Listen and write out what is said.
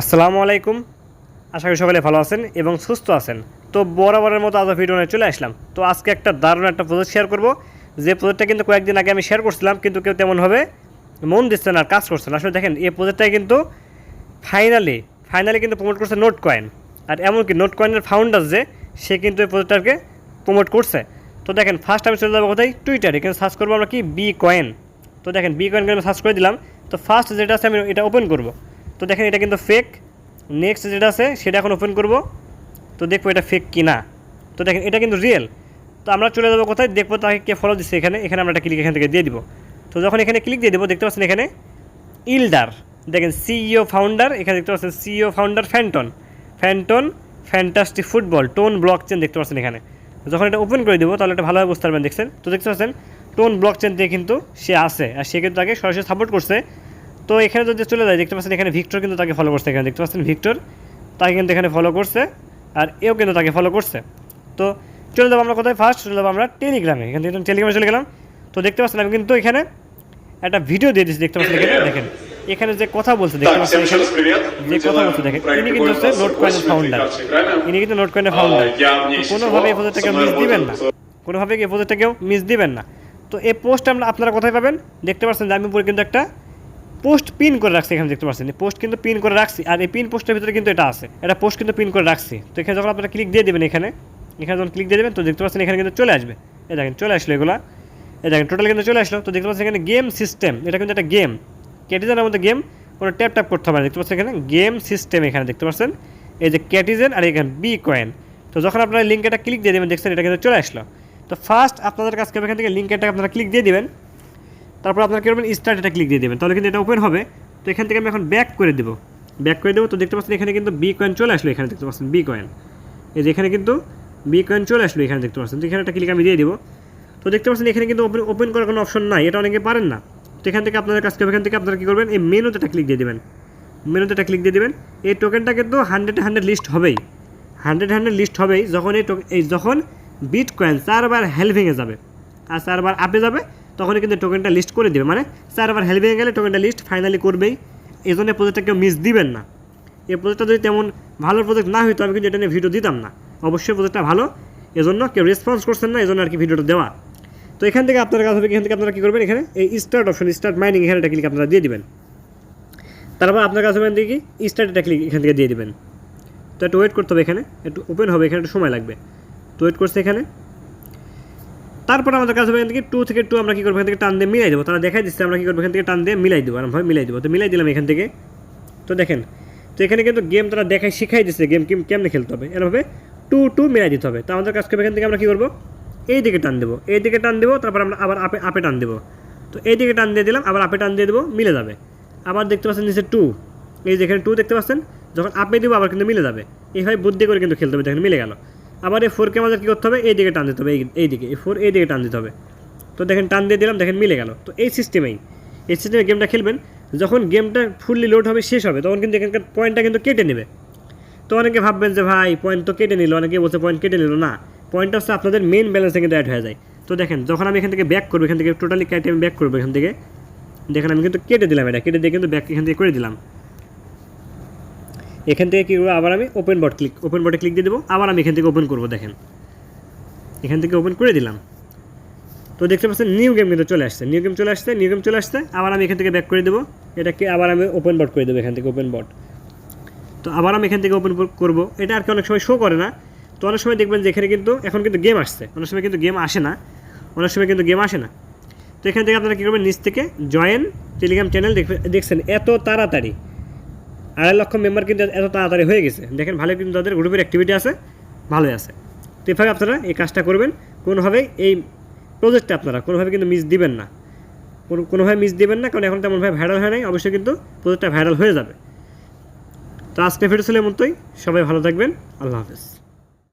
আসসালামু আলাইকুম। আশা করি সকলে ভালো আছেন এবং সুস্থ আছেন। তো বরাবরের মতো আজ ভিডিও নিয়ে চলে আসলাম। তো আজকে একটা দারুণ একটা প্রজেক্ট শেয়ার করব, যে প্রজেক্টটা কিন্তু কয়েকদিন আগে আমি শেয়ার করছিলাম, কিন্তু কেউ তেমনভাবে মন দিচ্ছে না আর কাজ করছে না। আসলে দেখেন, এই প্রজেক্টটাই কিন্তু ফাইনালি কিন্তু প্রমোট করছে নোট কয়েন। আর এমনকি নোট কয়েনের ফাউন্ডার যে, সে কিন্তু এই প্রজেক্টটাকে প্রমোট করছে। তো দেখেন, ফার্স্ট আমি চলে যাবো কোথায়, টুইটারে। এখানে সার্চ করবো আমরা কি, বি কয়েন। তো দেখেন, বি কয়েন আমি সার্চ করে দিলাম। তো ফার্স্ট যেটা আছে আমি এটা ওপেন করব। তো দেখেন, এটা কিন্তু ফেক। নেক্সট যেটা আছে সেটা এখন ওপেন করব। তো দেখবো এটা ফেক কি না। তো দেখেন, এটা কিন্তু রিয়েল। তো আমরা চলে যাবো কোথায়, দেখবো তাকে কে ফলো দিচ্ছে। এখানে আমরা একটা ক্লিক এখান থেকে দিয়ে দিব। তো যখন এখানে ক্লিক দিয়ে দেবো, দেখতে পাচ্ছেন এখানে ইলডার, দেখেন সিইও ফাউন্ডার। এখানে দেখতে পাচ্ছেন সিইও ফাউন্ডার ফ্যান্টন ফ্যান্টাস্টিক ফুটবল টোন ব্লক চেন, দেখতে পাচ্ছেন এখানে। যখন এটা ওপেন করে দেবো তাহলে এটা ভালোভাবে বুঝতে পারবেন। দেখছেন, তো দেখতে পাচ্ছেন টোন ব্লক চেন দিয়ে কিন্তু সে আসে, আর সে কিন্তু তাকে সরাসরি সাপোর্ট করছে। তো এখানে যদি চলে যায়, দেখতে পাচ্ছেন এখানে ভিক্টর কিন্তু তাকে ফলো করছে। এখানে দেখতে পাচ্ছেন ভিক্টর তাকে কিন্তু এখানে ফলো করছে, আর এও কিন্তু তাকে ফলো করছে। তো চলে যাবো আমরা কোথায়, ফার্স্ট চলে যাবো আমরা টেলিগ্রামে। এখান থেকে টেলিগ্রামে চলে গেলাম। তো দেখতে পাচ্ছেন আমি কিন্তু এখানে একটা ভিডিও দিয়ে দিচ্ছি, দেখতে পাচ্ছেন এখানে। দেখেন এখানে যে কথা বলছে, দেখতে পাচ্ছেন যে কথা বলছে, দেখেন ইনি কিন্তু হচ্ছে নোট কয়েনের ফাউন্ডার। ইনি কিন্তু নোট কয়েনের ফাউন্ডার। কোনোভাবে এই প্রজেক্টটাকে মিস দিবেন না, কোনোভাবে এই প্রজেক্টটাকেও মিস দিবেন না। তো এই পোস্ট আপনারা কোথায় পাবেন, দেখতে পাচ্ছেন যে আমি উপরে কিন্তু একটা পোস্ট পিন করে রাখছি। এখানে দেখতে পাচ্ছেন পোস্ট কিন্তু পিন করে রাখছি, আর এই পিন পোস্টের ভিতরে কিন্তু এটা আছে, এটা পোস্ট কিন্তু পিন করে রাখছি। তো এখানে যখন আপনারা ক্লিক দিয়ে দেবেন, এখানে যখন ক্লিক দিয়ে দেবেন, তো দেখতে পাচ্ছেন এখানে কিন্তু চলে আসবে। এই দেখেন চলে আসলো এগুলো, এই দেখেন টোটাল কিন্তু চলে আসলো। তো দেখতে পাচ্ছেন এখানে গেম সিস্টেম, এটা কিন্তু একটা গেম, ক্যাটিজেনের মধ্যে গেম, কোনো ট্যাপ করতে হবে না। দেখতে পাচ্ছেন এখানে গেম সিস্টেম, এখানে দেখতে পাচ্ছেন এই যে ক্যাটিজেন, আর এখানে বি কয়েন। তো যখন আপনারা লিঙ্ক এটা ক্লিক দিয়ে দেবেন, দেখছেন এটা কিন্তু চলে আসলো। তো ফার্স্ট আপনাদের কাছে এখান থেকে লিঙ্ক এটা আপনারা ক্লিক দিয়ে দেবেন। তারপর আপনারা কী করবেন, স্টার্ট এটা ক্লিক দিয়ে দেবেন, তাহলে কিন্তু এটা ওপেন হবে। তো এখান থেকে আমি এখন ব্যাক করে দেবো। তো দেখতে পাচ্ছেন এখানে কিন্তু বি কয়েন চলে আসলো। এখানে দেখতে পাচ্ছেন বি কয়েন, এই যে এখানে কিন্তু বি কয়েন চলে আসলো। এখানে দেখতে পাচ্ছেন, তো এখানে একটা ক্লিক আমি দিয়ে দিব। তো দেখতে পাচ্ছেন এখানে কিন্তু ওপেন করার কোনো অপশন নাই, এটা অনেকে পারেন না। তো এখান থেকে আপনাদের কাছে এখান থেকে আপনারা কী করবেন, এই মেনুতে একটা ক্লিক দিয়ে দেবেন। এই টোকেনটা কিন্তু 100 লিস্ট হবেই, 100 লিস্ট হবেই যখন যখন বিট কয়েন 4বার হেল ভেঙে যাবে আর 4বার আপে যাবে, তখনই কিন্তু টোকেনটা লিস্ট করে দেবে। মানে 4বার হেল ভেঙে গেলে টোকেনটা লিস্ট ফাইনালি করবেই। এই জন্য প্রজেক্টটা কেউ মিস দিবেন না। এই প্রজেক্টটা যদি তেমন ভালো প্রজেক্ট না হইতো, আমি কিন্তু এটা নিয়ে ভিডিও দিতাম না। অবশ্যই প্রজেক্টটা ভালো, এজন্য কেউ রেসপন্স করছেন না, এজন্য আর কি ভিডিওটা দেওয়া। তো এখান থেকে আপনার কাছে হবে, এখান থেকে আপনারা কী করবেন, এখানে এই স্টার্ট অপশন, স্টার্ট মাইনিং, এখানে একটা ক্লিক আপনারা দিয়ে দিবেন। তারপর আপনার কাছে এখান থেকে স্টার্ট একটা ক্লিক এখান থেকে দিয়ে দেবেন। তো একটু ওয়েট করতে হবে, এখানে একটু ওপেন হবে, এখানে একটু সময় লাগবে। তো ওয়েট করছে এখানে। তারপর আমাদের কাছে এখান থেকে 2 থেকে 2 আমরা কী করবো, এখান থেকে টান দিয়ে মিলাই দেবো। তারা দেখাই দিচ্ছে আমরা কী করবো, এখান থেকে টান দিয়ে মিলাই দেবো, আরামভাবে মিলাই দেবো। তো মিলাই দিলাম এখান থেকে। তো দেখেন, তো এখানে কিন্তু গেম তারা দেখাই শিখাই দিচ্ছে গেম কেমনে খেলতে হবে, এরভাবে 2 মিলাই দিতে হবে। তো আমাদের কাজ করবে, এখান থেকে আমরা কী করবো, এই দিকে টান দেবো, তারপর আমরা আবার আপে টান দেবো। তো এই দিকে টান দিয়ে দিলাম, আবার আপে টান দিয়ে দেবো, মিলে যাবে। আবার দেখতে পাচ্ছেন নিচে 2, এই যে এখানে 2 দেখতে পাচ্ছেন, যখন আপে দেবো আবার কিন্তু মিলে যাবে। এইভাবে বুদ্ধি করে কিন্তু খেলতে হবে। দেখেন মিলে গেল। আবার এই 4কে আমাদের কী করতে হবে, এই দিকে টান দিতে হবে, এই দিকে 4 এই দিকে টান দিতে হবে। তো দেখেন টান দিয়ে দিলাম, দেখেন মিলে গেল। তো এই সিস্টেমে গেমটা খেলবেন। যখন গেমটা ফুললি লোড হবে, শেষ হবে, তখন কিন্তু এখানকার পয়েন্টটা কিন্তু কেটে নেবে। তো অনেকে ভাববেন যে ভাই পয়েন্ট তো কেটে নিল, অনেকে বলছে পয়েন্ট কেটে নিল না, পয়েন্টটা হচ্ছে আপনাদের মেন ব্যালেন্সে কিন্তু অ্যাড হয়ে যায়। তো দেখেন, যখন আমি এখান থেকে ব্যাক করবো, এখান থেকে টোটালি কেটে আমি ব্যাক করবো এখান থেকে, দেখেন আমি কিন্তু কেটে দিলাম, এটা কেটে দিয়ে কিন্তু ব্যাক এখান থেকে করে দিলাম। এখান থেকে কী করবো, আবার আমি ওপেন বটে ক্লিক দিয়ে দেবো, আবার আমি এখান থেকে ওপেন করবো। দেখেন এখান থেকে ওপেন করে দিলাম। তো দেখতে পাচ্ছেন নিউ গেম কিন্তু চলে আসছে, নিউ গেম চলে আসছে। আবার আমি এখান থেকে ব্যাক করে দেবো, এটাকে আবার আমি ওপেন বট করে দেবো, এখান থেকে ওপেন বট। তো আবার আমি এখান থেকে ওপেন করবো। এটা আর কি অনেক সময় শো করে না। তো অনেক সময় দেখবেন যে এখানে কিন্তু এখন কিন্তু গেম আসছে, অনেক সময় কিন্তু গেম আসে না, তো এখান থেকে আপনারা কী করবেন, নিচ থেকে জয়েন টেলিগ্রাম চ্যানেল দেখছেন এত তাড়াতাড়ি 2.5 লক্ষ মেম্বার কিন্তু এত তাড়াতাড়ি হয়ে গেছে। দেখেন ভালো কিন্তু তাদের গ্রুপের অ্যাক্টিভিটি আছে, ভালোই আছে। তো এভাবে আপনারা এই কাজটা করবেন। কোনোভাবেই এই প্রজেক্টটা আপনারা কোনোভাবে কিন্তু মিস দিবেন না, কারণ এখন তেমনভাবে ভাইরাল হয় নাই। অবশ্যই কিন্তু প্রজেক্টটা ভাইরাল হয়ে যাবে। তো আজকে ভিডিও ছিল এমনই। সবাই ভালো থাকবেন। আল্লাহ হাফেজ।